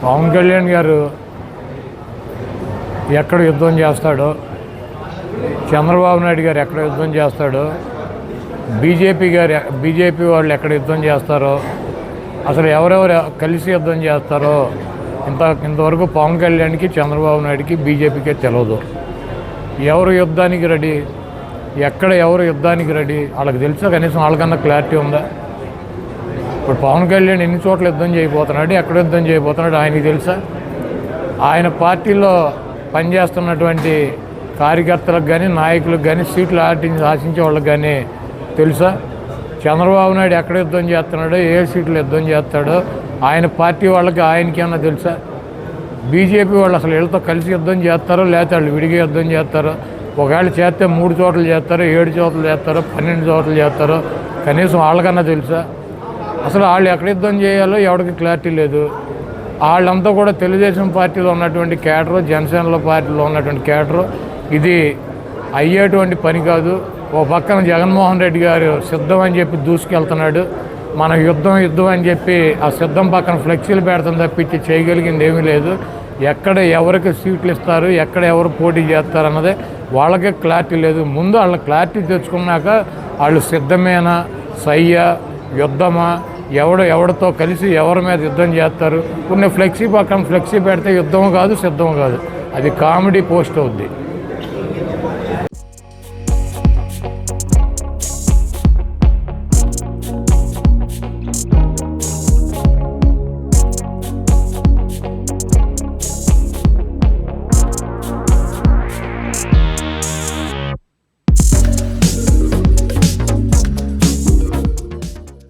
పవన్ కళ్యాణ్ గారు ఎక్కడ యుద్ధం చేస్తాడో, చంద్రబాబు నాయుడు గారు ఎక్కడ యుద్ధం చేస్తాడో, బీజేపీ వాళ్ళు ఎక్కడ యుద్ధం చేస్తారో, అసలు ఎవరెవరు కలిసి యుద్ధం చేస్తారో ఇంతవరకు పవన్ కళ్యాణ్కి, చంద్రబాబు నాయుడికి, బీజేపీకే తెలియదు. ఎవరు యుద్ధానికి రెడీ, ఎక్కడ ఎవరు యుద్ధానికి రెడీ వాళ్ళకి తెలుసా? కనీసం వాళ్ళకన్నా క్లారిటీ ఉందా? ఇప్పుడు పవన్ కళ్యాణ్ ఎన్ని చోట్ల యుద్ధం చేయబోతున్నాడు, ఎక్కడ యుద్ధం చేయబోతున్నాడు ఆయనకి తెలుసా? ఆయన పార్టీలో పనిచేస్తున్నటువంటి కార్యకర్తలకు కానీ, నాయకులకు కానీ, సీట్లు ఆశించే వాళ్ళకి కానీ తెలుసా? చంద్రబాబు నాయుడు ఎక్కడ యుద్ధం చేస్తున్నాడో, ఏ సీట్లు యుద్ధం చేస్తాడో ఆయన పార్టీ వాళ్ళకి ఆయనకి ఏమన్నా తెలుసా? బీజేపీ వాళ్ళు అసలు వీళ్ళతో కలిసి యుద్ధం చేస్తారో లేకపోతే వాళ్ళు విడిగా యుద్ధం చేస్తారో? ఒకవేళ చేస్తే 3 చోట్ల చేస్తారో, 7 చోట్ల చేస్తారో, 12 చోట్ల చేస్తారో కనీసం వాళ్ళకన్నా తెలుసా? అసలు వాళ్ళు ఎక్కడ యుద్ధం చేయాలో ఎవరికి క్లారిటీ లేదు. వాళ్ళంతా కూడా తెలుగుదేశం పార్టీలో ఉన్నటువంటి కేడరు, జనసేనలో పార్టీలో ఉన్నటువంటి కేడరు. ఇది అయ్యేటువంటి పని కాదు. ఓ పక్కన జగన్మోహన్ రెడ్డి గారు సిద్ధం అని చెప్పి దూసుకెళ్తున్నాడు. మనం యుద్ధం అని చెప్పి ఆ సిద్ధం పక్కన ఫ్లెక్సీలు పెడతాం తప్పించి చేయగలిగింది ఏమీ లేదు. ఎక్కడ ఎవరికి సీట్లు ఇస్తారు, ఎక్కడ ఎవరు పోటీ చేస్తారు అన్నదే వాళ్ళకే క్లారిటీ లేదు. ముందు వాళ్ళ క్లారిటీ తెచ్చుకున్నాక వాళ్ళు సిద్ధమేనా, సయ్యా, యుద్ధమా, ఎవరితో కలిసి ఎవరి మీద యుద్ధం చేస్తారు. కొన్ని ఫ్లెక్సీ పక్కన ఫ్లెక్సీ పెడితే యుద్ధం కాదు, సిద్ధం కాదు. అది కామెడీ పోస్ట్ అవుద్ది.